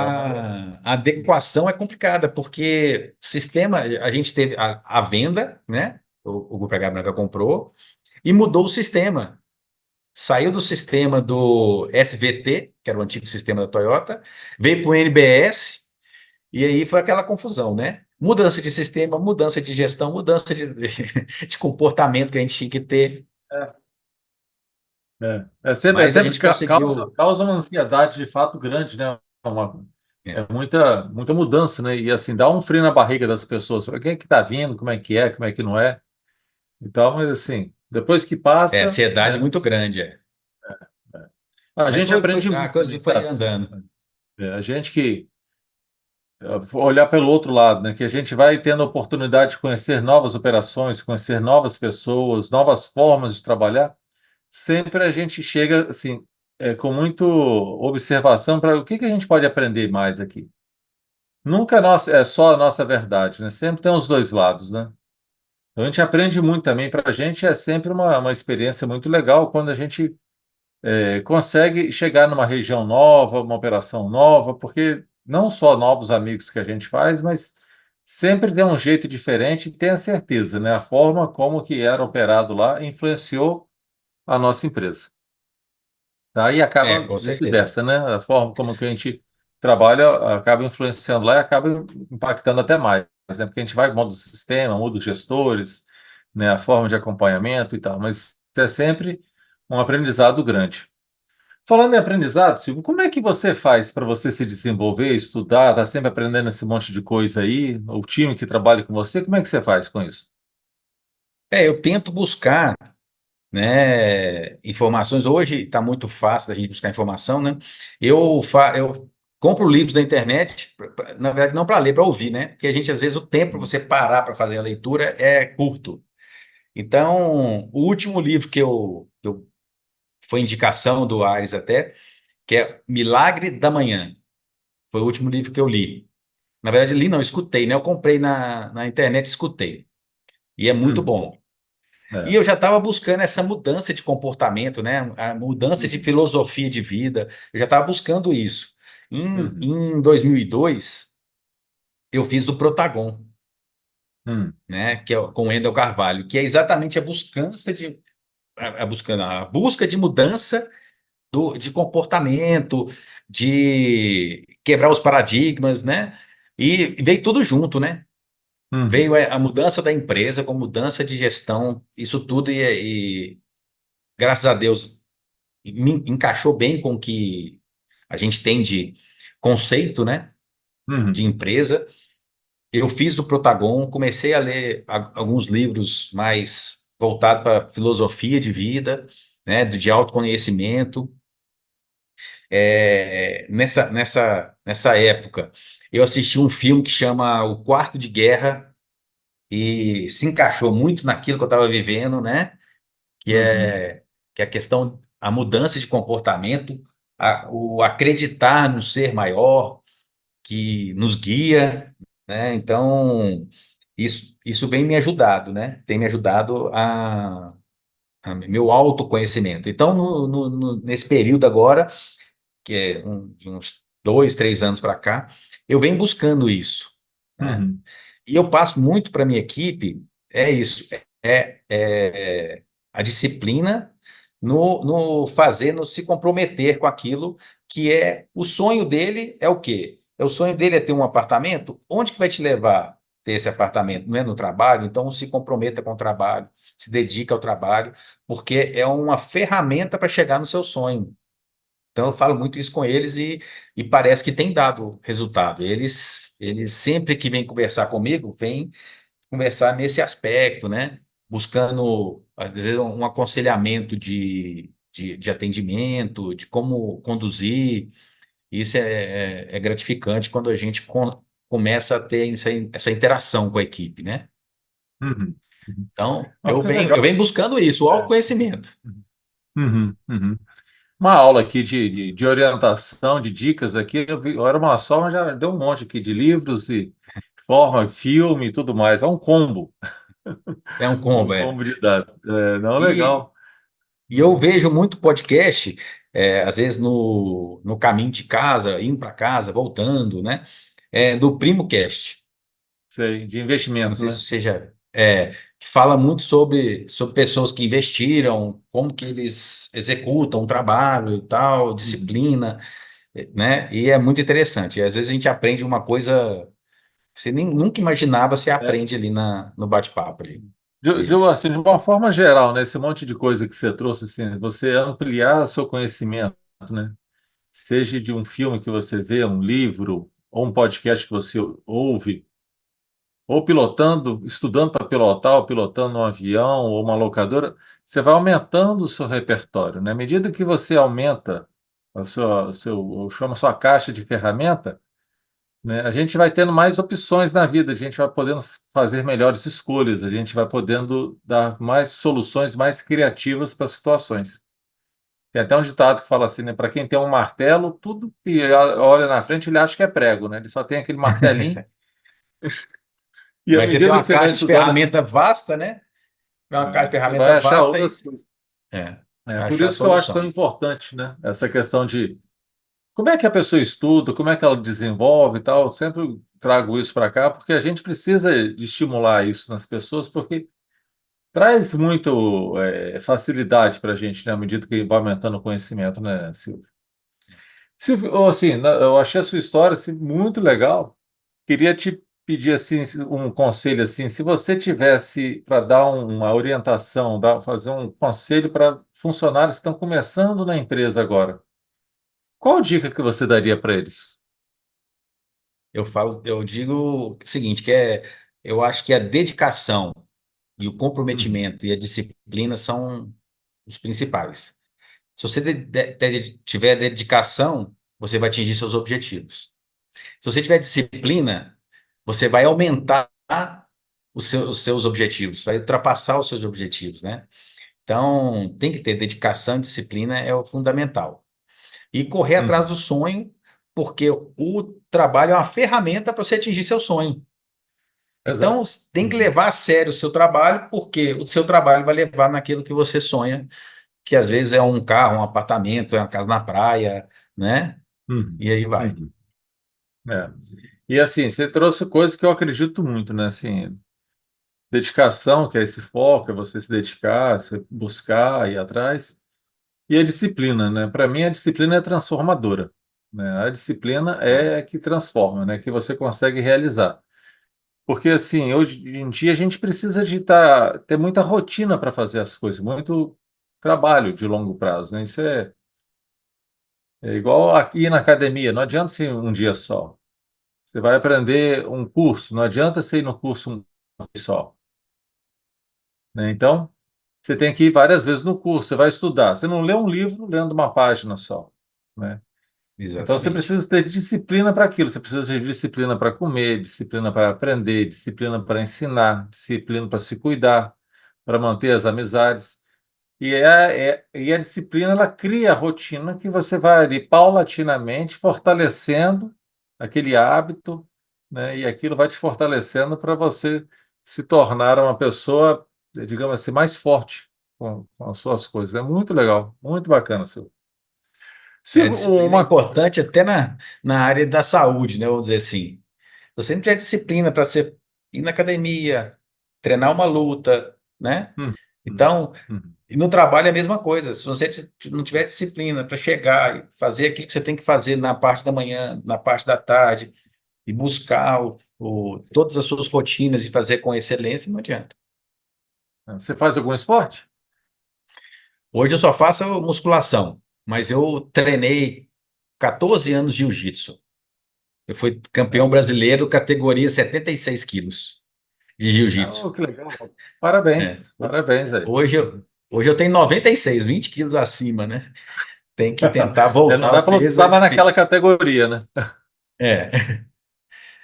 a adequação é complicada, porque o sistema, a gente teve a venda, né? O Grupo H Branca comprou e mudou o sistema. Saiu do sistema do SVT, que era o antigo sistema da Toyota, veio para o NBS, e aí foi aquela confusão, né? Mudança de sistema, mudança de gestão, mudança de comportamento que a gente tinha que ter. É, é Mas a sempre gente causa, conseguiu. causa uma ansiedade de fato grande, né? É, É muita mudança, né? E assim, dá um frio na barriga das pessoas. Quem é que tá vindo? Como é que não é? Então, mas assim, depois que passa, ansiedade né? muito grande, é. A Mas gente aprende a muito coisa também, foi sabe? andando. A gente que olhar pelo outro lado, né? Que a gente vai tendo a oportunidade de conhecer novas operações, conhecer novas pessoas, novas formas de trabalhar. Sempre a gente chega assim, com muito observação para o que que a gente pode aprender mais aqui. Nunca é só a nossa verdade, né? Sempre tem os dois lados, né? Então, a gente aprende muito também. Para a gente é sempre uma experiência muito legal quando a gente consegue chegar numa região nova, uma operação nova, porque não só novos amigos que a gente faz, mas sempre tem um jeito diferente e tem a certeza, né? A forma como que era operado lá influenciou a nossa empresa. Tá? E acaba Com certeza. vice-versa, né? A forma como que a gente trabalha acaba influenciando lá e acaba impactando até mais, né? Porque a gente vai muda o sistema, muda os gestores, né? A forma de acompanhamento e tal, mas é sempre um aprendizado grande. Falando em aprendizado, Silvio, como é que você faz para você se desenvolver, estudar, tá sempre aprendendo esse monte de coisa aí? O time que trabalha com você, como é que você faz com isso? Eu tento buscar, né, informações. Hoje está muito fácil da gente buscar informação, né? Eu compro livros da internet, na verdade, não para ler, para ouvir, né? Porque a gente, às vezes, o tempo para você parar para fazer a leitura é curto. Então, o último livro que eu foi indicação do Ares até, que é Milagre da Manhã. Foi o último livro que eu li. Na verdade, li não, escutei, né? Eu comprei na internet e escutei. E é muito Uhum. bom. E É. eu já estava buscando essa mudança de comportamento, né? A mudança de Uhum. filosofia de vida. Eu já estava buscando isso. Em, Uhum. em 2002, eu fiz o Protagon, Uhum. né? Que é com Wendel Carvalho, que é exatamente a busca de mudança de comportamento, de quebrar os paradigmas, né? E veio tudo junto, né? Uhum. Veio a mudança da empresa com mudança de gestão, isso tudo e graças a Deus me encaixou bem com o que a gente tem de conceito, né? De Uhum. empresa. Eu fiz do Protagon, comecei a ler alguns livros mais voltados para filosofia de vida, né? De autoconhecimento. Nessa época, eu assisti um filme que chama O Quarto de Guerra e se encaixou muito naquilo que eu estava vivendo, né? Que Uhum. é, que é a questão, a mudança de comportamento, o acreditar no ser maior que nos guia, né? Então, isso vem me ajudado, né? Tem me ajudado a meu autoconhecimento. Então, nesse período agora, que é de uns 2, 3 anos para cá, eu venho buscando isso, né? Uhum. E eu passo muito para minha equipe, é isso, a disciplina no fazer, no se comprometer com aquilo que é o sonho dele é o quê? O sonho dele é ter um apartamento? Onde que vai te levar ter esse apartamento? Não é no trabalho? Então se comprometa com o trabalho, se dedique ao trabalho, porque é uma ferramenta para chegar no seu sonho. Então, eu falo muito isso com eles e parece que tem dado resultado. Eles sempre que vêm conversar comigo, vêm conversar nesse aspecto, né? Buscando, às vezes, um aconselhamento de atendimento, de como conduzir. Isso é gratificante quando a gente começa a ter essa interação com a equipe, né? Uhum. Uhum. Então, Ah, que eu legal. venho buscando isso, o É. autoconhecimento. Uhum. Uhum. Uma aula aqui de orientação, de dicas aqui, era uma só, mas já deu um monte aqui de livros e forma, filme e tudo mais. É um combo, É um um combo, é. combo de dados. É, não, E, legal. E eu vejo muito podcast, às vezes no caminho de casa, indo para casa, voltando, né? Do PrimoCast. Sei, de Eu não investimento, sei se né? você já. Que fala muito sobre pessoas que investiram, como que eles executam o trabalho e tal, Uhum. disciplina, né? E é muito interessante. E às vezes a gente aprende uma coisa que você nunca imaginava, você É, aprende ali no bate-papo ali deles. assim, de uma forma geral, né? Esse monte de coisa que você trouxe, assim, você ampliar o seu conhecimento, né? Seja de um filme que você vê, um livro, ou um podcast que você ouve, ou pilotando, estudando para pilotar, ou pilotando um avião, ou uma locadora, você vai aumentando o seu repertório, né? À medida que você aumenta eu chamo a sua caixa de ferramenta, né? A gente vai tendo mais opções na vida, a gente vai podendo fazer melhores escolhas, a gente vai podendo dar mais soluções mais criativas para as situações. Tem até um ditado que fala assim, né? Para quem tem um martelo, tudo que olha na frente ele acha que é prego, né? Ele só tem aquele martelinho. E à Mas você tem medida uma que você vai caixa de estudando essas, ferramenta vasta, né? É uma caixa de você ferramenta vai achar vasta e outras coisas. é, É, por achar a isso que eu acho tão solução. importante, né? Essa questão de como é que a pessoa estuda, como é que ela desenvolve e tal. Eu sempre trago isso para cá, porque a gente precisa de estimular isso nas pessoas, porque traz muito facilidade para a gente, né? À medida que vai aumentando o conhecimento, né, Silvio? Ou assim, eu achei a sua história assim, muito legal. Queria te pedir assim um conselho assim, se você tivesse para dar uma orientação, fazer um conselho para funcionários que estão começando na empresa agora, qual dica que você daria para eles? Eu digo o seguinte, eu acho que a dedicação e o Uhum, comprometimento e a disciplina são os principais. Se você tiver dedicação, você vai atingir seus objetivos. Se você tiver disciplina, você vai aumentar os seus objetivos, vai ultrapassar os seus objetivos, né? Então, tem que ter dedicação e disciplina é o fundamental. E correr atrás uhum, do sonho, porque o trabalho é uma ferramenta para você atingir seu sonho. Então, exato. tem que Uhum, levar a sério o seu trabalho, porque o seu trabalho vai levar naquilo que você sonha, que às vezes é um carro, um apartamento, é uma casa na praia, né? uhum, E aí vai. uhum. É. E assim, você trouxe coisas que eu acredito muito, né? Assim, dedicação, que é esse foco, é você se dedicar, você buscar, ir atrás. E a disciplina, né? Para mim, a disciplina é transformadora, né? A disciplina É, é que transforma, né? Que você consegue realizar. Porque, assim, hoje em dia a gente precisa ter muita rotina para fazer as coisas, muito trabalho de longo prazo, né? Isso é igual ir na academia, não adianta ser um dia só. Você vai aprender um curso, não adianta você ir no curso um dia só, né? Então, você tem que ir várias vezes no curso, você vai estudar. Você não lê um livro lendo uma página só, né? Então você exatamente. precisa ter disciplina para aquilo, você precisa ter disciplina para comer, disciplina para aprender, disciplina para ensinar, disciplina para se cuidar, para manter as amizades. E a disciplina ela cria a rotina que você vai ali paulatinamente fortalecendo aquele hábito, né? E aquilo vai te fortalecendo para você se tornar uma pessoa, digamos assim, mais forte com as suas coisas. É muito legal, muito bacana, Silvio. A Silvio, disciplina é importante até na área da saúde, né? Vamos dizer assim. Se você não tiver disciplina para você ir na academia, treinar uma luta, né? Hum, hum, Então, hum. e no trabalho é a mesma coisa. Se você não tiver disciplina para chegar e fazer aquilo que você tem que fazer na parte da manhã, na parte da tarde, e buscar todas as suas rotinas e fazer com excelência, não adianta. Você faz algum esporte? Hoje eu só faço musculação, mas eu treinei 14 anos de jiu-jitsu. Eu fui campeão Ah, brasileiro, categoria 76 quilos de jiu-jitsu. oh, que legal. É. Parabéns, parabéns aí. Hoje eu, hoje eu tenho 96, 20 quilos acima, né? Tem que tentar Não voltar dá ao para peso, é lutar mais naquela difícil. categoria, né? É,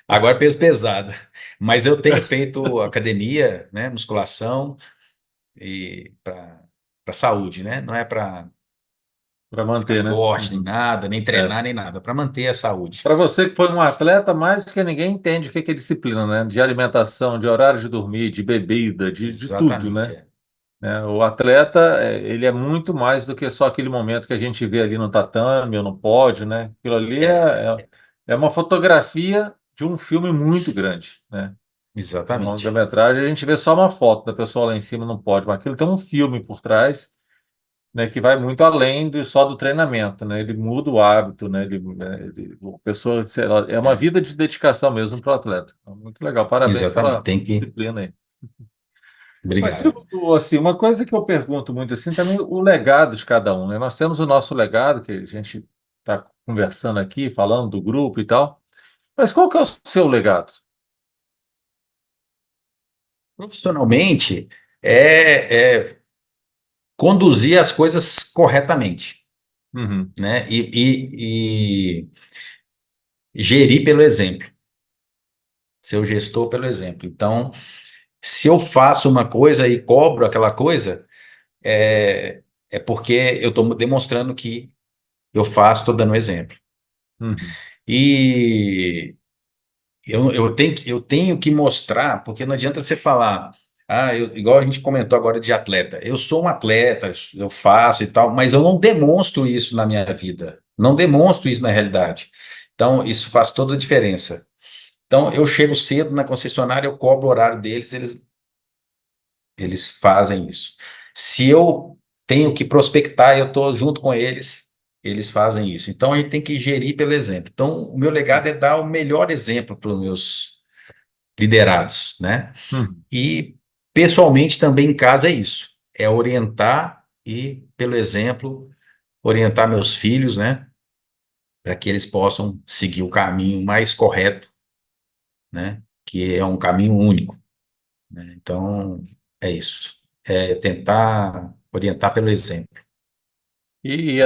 agora peso pesado. Mas eu tenho feito academia, né? Musculação e para saúde, né? Não é para Para ficar manter, né? forte, nem Uhum. nada, nem É. treinar, nem nada, para manter a saúde. Para você que foi um atleta, mais do que ninguém entende o que é disciplina, né? De alimentação, de horário de dormir, de bebida, de tudo, Exatamente, né? é. O atleta, ele é muito mais do que só aquele momento que a gente vê ali no tatame ou no pódio, né? Aquilo ali É, é uma fotografia de um filme muito grande, né? Um exatamente. longa-metragem, a gente vê só uma foto da pessoa lá em cima no pódio, mas aquilo tem um filme por trás, né, que vai muito além só do treinamento, né? Ele muda o hábito, né? A pessoa, sei lá, é uma É, vida de dedicação mesmo para o atleta. Então, muito legal, parabéns exatamente. pela Tem que. disciplina aí. Mas Obrigado. Assim, uma coisa que eu pergunto muito assim também o legado de cada um, né? Nós temos o nosso legado que a gente está conversando aqui, falando do grupo e tal. Mas qual que é o seu legado? Profissionalmente, é conduzir as coisas corretamente, Uhum, né? E gerir pelo exemplo, ser o gestor pelo exemplo. Então, se eu faço uma coisa e cobro aquela coisa, é porque eu estou demonstrando que eu faço, estou dando exemplo. uhum, E eu tenho que mostrar, porque não adianta você falar, igual a gente comentou agora de atleta, eu sou um atleta, eu faço e tal, mas eu não demonstro isso na minha vida, não demonstro isso na realidade. Então, isso faz toda a diferença. Então, eu chego cedo na concessionária, eu cobro o horário deles, eles fazem isso. Se eu tenho que prospectar, eu estou junto com eles, eles fazem isso. Então, a gente tem que gerir pelo exemplo. Então, o meu legado é dar o melhor exemplo para os meus liderados, né? Hum. E, pessoalmente, também em casa é isso. É orientar e, pelo exemplo, orientar meus filhos, né? Para que eles possam seguir o caminho mais correto, né? Que é um caminho único, né? Então, é isso. É tentar orientar pelo exemplo.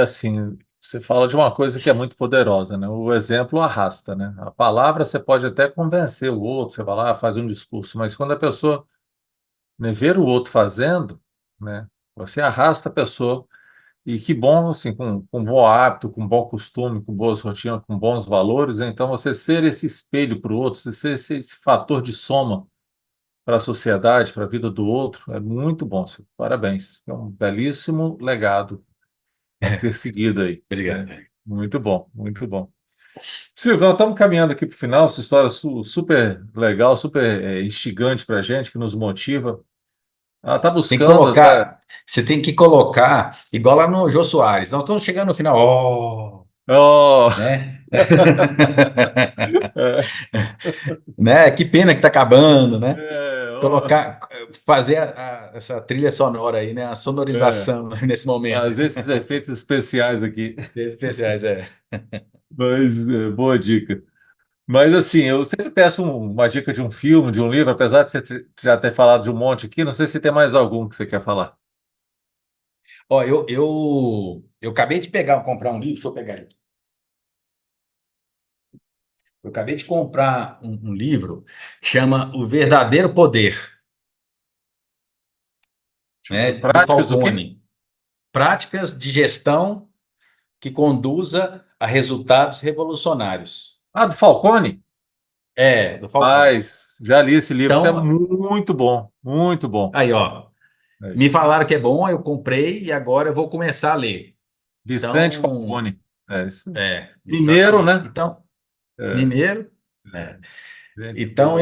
Assim, você fala de uma coisa que é muito poderosa, né? O exemplo arrasta, né? A palavra você pode até convencer o outro, você vai lá, faz um discurso, mas quando a pessoa, né, ver o outro fazendo, né? Você arrasta a pessoa. E que bom, assim, com bom hábito, com bom costume, com boas rotinas, com bons valores, né? Então você ser esse espelho para o outro, você ser esse fator de soma para a sociedade, para a vida do outro, é muito bom, Silvio. Parabéns. É um belíssimo legado a ser seguido aí, né? Obrigado. Muito bom, muito bom. Silvio, nós estamos caminhando aqui para o final, essa história super legal, super instigante para a gente, que nos motiva. Ela está Tem que buscando, tá? colocar, você tem que colocar, igual lá no Jô Soares. Nós estamos chegando no final, ó, Oh! né? Né? Que pena que tá acabando, né? Oh! Colocar, fazer essa trilha sonora aí, né? A É. sonorização nesse momento. Fazer esses efeitos especiais aqui. Especiais, é. Mas, boa dica. Mas, assim, eu sempre peço uma dica de um filme, de um livro, apesar de você já ter falado de um monte aqui, não sei se tem mais algum que você quer falar. Ó, eu acabei de comprar um livro, deixa eu pegar ele. Eu acabei de comprar um livro, chama O Verdadeiro Poder, né? Do Práticas, o quê? Falcone. Práticas de gestão que conduza a resultados revolucionários. Ah, do Falcone? É, do Falcone. Mas já li esse livro, isso é Então, muito bom, muito bom. aí, ó, É. me falaram que é bom, eu comprei e agora eu vou começar a ler. Vicente Então, Falcone. É, isso. Mineiro, exatamente. né? Então, É, mineiro, é, é. gente Então boa.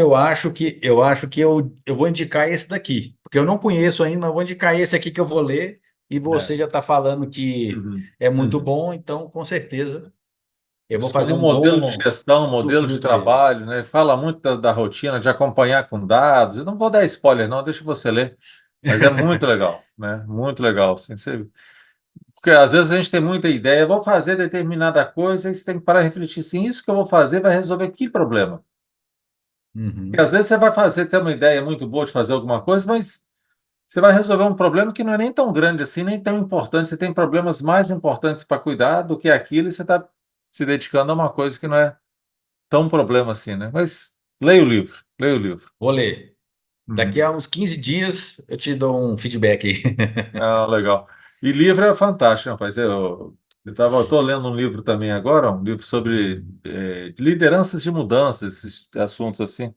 eu vou indicar esse daqui, porque eu não conheço ainda, eu vou indicar esse aqui que eu vou ler e É. você já está falando que Uhum, é muito uhum. bom, então com certeza eu vou Isso fazer como um modelo de bom gestão, modelo de usufruto dele. trabalho, né? Fala muito da rotina, de acompanhar com dados. Eu não vou dar spoiler, não, deixa você ler. Mas é muito legal, né? Muito legal. Assim, porque às vezes a gente tem muita ideia, vou fazer determinada coisa, e você tem que parar e refletir, sim, isso que eu vou fazer vai resolver que problema? Porque Uhum. às vezes você vai fazer, ter uma ideia muito boa de fazer alguma coisa, mas você vai resolver um problema que não é nem tão grande assim, nem tão importante. Você tem problemas mais importantes para cuidar do que aquilo, e você está se dedicando a uma coisa que não é tão problema assim, né? Mas leia o livro, leia o livro. Vou ler. Daqui Uhum. a uns 15 dias eu te dou um feedback aí. Ah, legal. E livro é fantástico, rapaz. Eu tô lendo um livro também agora, um livro sobre lideranças de mudança, esses assuntos assim.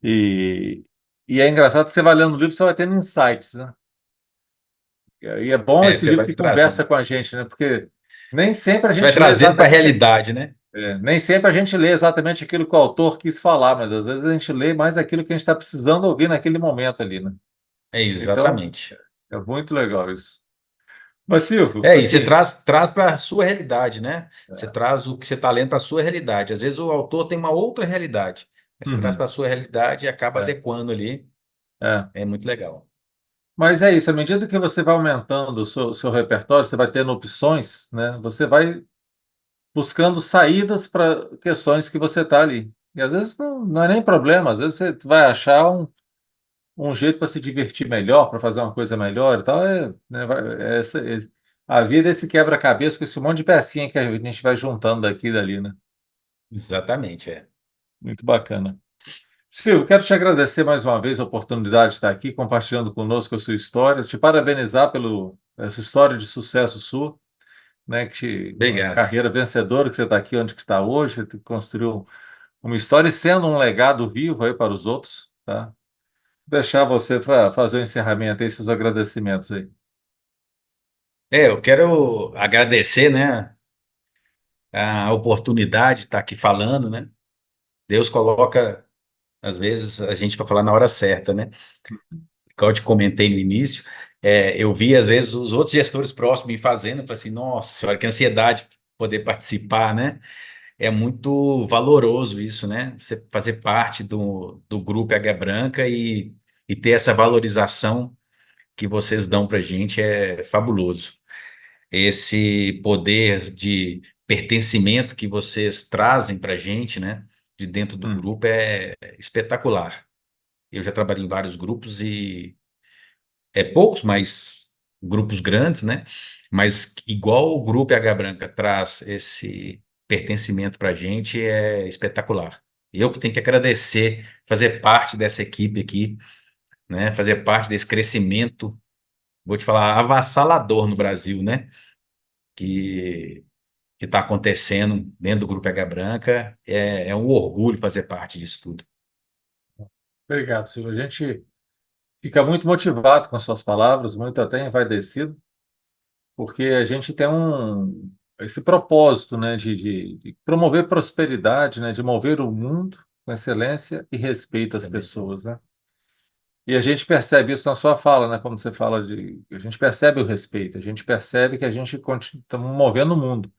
E, e é engraçado que você vai lendo o livro, você vai tendo insights, né? E é bom esse Você livro vai que conversa trazendo. com a gente, né? Porque nem sempre a Você vai gente lê trazendo para a exatamente, realidade, né? nem sempre a gente lê exatamente aquilo que o autor quis falar, mas às vezes a gente lê mais aquilo que a gente está precisando ouvir naquele momento ali, né? É Então, exatamente. é muito legal isso. Mas, Silvio, É, e você assim, traz para a sua realidade, né? Você traz o que você está lendo para a sua realidade. Às vezes o autor tem uma outra realidade, mas você traz uhum, para a sua realidade e acaba é, adequando ali. é. É muito legal. Mas é isso, à medida que você vai aumentando o seu repertório, você vai tendo opções, né? Você vai buscando saídas para questões que você está ali. E às vezes não é nem problema, às vezes você vai achar um jeito para se divertir melhor, para fazer uma coisa melhor e tal. Né, a vida é esse quebra-cabeça com esse monte de pecinha que a gente vai juntando daqui e dali, né? Exatamente, é. Muito bacana. Silvio, quero te agradecer mais uma vez a oportunidade de estar aqui compartilhando conosco a sua história, te parabenizar pelo essa história de sucesso sua, né, uma Obrigado. carreira vencedora que você está aqui onde que está hoje, que construiu uma história e sendo um legado vivo aí para os outros, tá? Vou deixar você para fazer o encerramento aí, seus agradecimentos aí. É, eu quero agradecer, né, a oportunidade de estar aqui falando, né? Deus coloca, às vezes, a gente para falar na hora certa, né? Igual eu te comentei no início. Eu vi, às vezes, os outros gestores próximos me fazendo, eu falei assim, nossa senhora, que ansiedade poder participar, né? É muito valoroso isso, né? Você fazer parte do grupo Águia Branca e ter essa valorização que vocês dão para a gente é fabuloso. Esse poder de pertencimento que vocês trazem para a gente, né? De dentro do Hum. grupo é espetacular. Eu já trabalhei em vários grupos e poucos, mas grupos grandes, né? Mas igual o Grupo H Branca traz esse pertencimento para a gente é espetacular. Eu que tenho que agradecer, fazer parte dessa equipe aqui, né? Fazer parte desse crescimento, vou te falar, avassalador no Brasil, né? Que que está acontecendo dentro do Grupo H Branca. É um orgulho fazer parte disso tudo. Obrigado, Silvio. A gente fica muito motivado com as suas palavras, muito até envaidecido, porque a gente tem esse propósito, né, de promover prosperidade, né, de mover o mundo com excelência e respeito às Excelência. pessoas, né? E a gente percebe isso na sua fala, né? Como você fala a gente percebe o respeito, a gente percebe que a gente estamos movendo o mundo,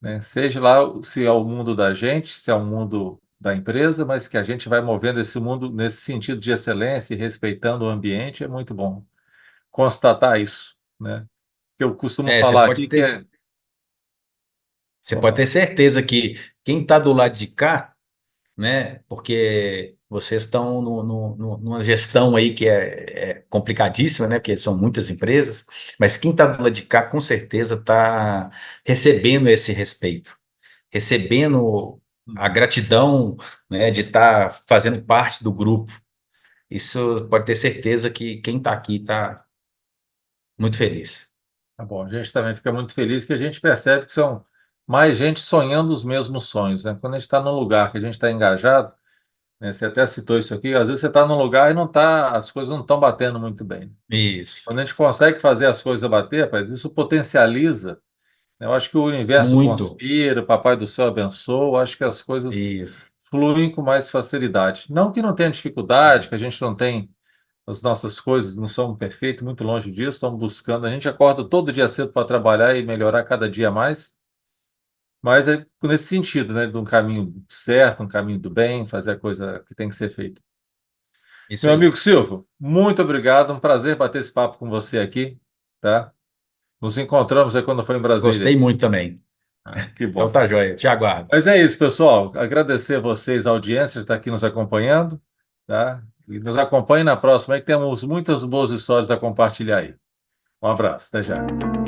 né? Seja lá se é o mundo da gente, se é o mundo da empresa, mas que a gente vai movendo esse mundo nesse sentido de excelência e respeitando o ambiente, é muito bom constatar isso, né? Eu costumo É, falar aqui que é. você Vamos pode lá. ter certeza que quem está do lado de cá, né? Porque vocês estão numa gestão aí que é complicadíssima, né? Porque são muitas empresas, mas quem está do lado de cá, com certeza, está recebendo esse respeito, recebendo a gratidão, né? De estar fazendo parte do grupo. Isso pode ter certeza que quem está aqui está muito feliz. Tá bom, a gente também fica muito feliz que a gente percebe que são mais gente sonhando os mesmos sonhos, né? Quando a gente está num lugar que a gente está engajado, né? Você até citou isso aqui, às vezes você está num lugar e não tá, as coisas não estão batendo muito bem. Isso. Quando a gente consegue fazer as coisas bater, rapaz, isso potencializa, né? Eu acho que o universo Muito. conspira, o Papai do Céu abençoa, eu acho que as coisas Isso. fluem com mais facilidade. Não que não tenha dificuldade, É. que a gente não tem as nossas coisas não são perfeitas, muito longe disso, estamos buscando. A gente acorda todo dia cedo para trabalhar e melhorar cada dia mais, mas é nesse sentido, né, de um caminho certo, um caminho do bem, fazer a coisa que tem que ser feita. Isso Meu amigo aí. Silvio, muito obrigado, um prazer bater esse papo com você aqui, tá? Nos encontramos aí quando for em Brasília. Gostei muito também. Que Então bom. tá, joia. Te aguardo. Mas é isso, pessoal. Agradecer a vocês, a audiência, de estar aqui nos acompanhando, tá? E nos acompanhe na próxima, aí que temos muitas boas histórias a compartilhar aí. Um abraço, até já.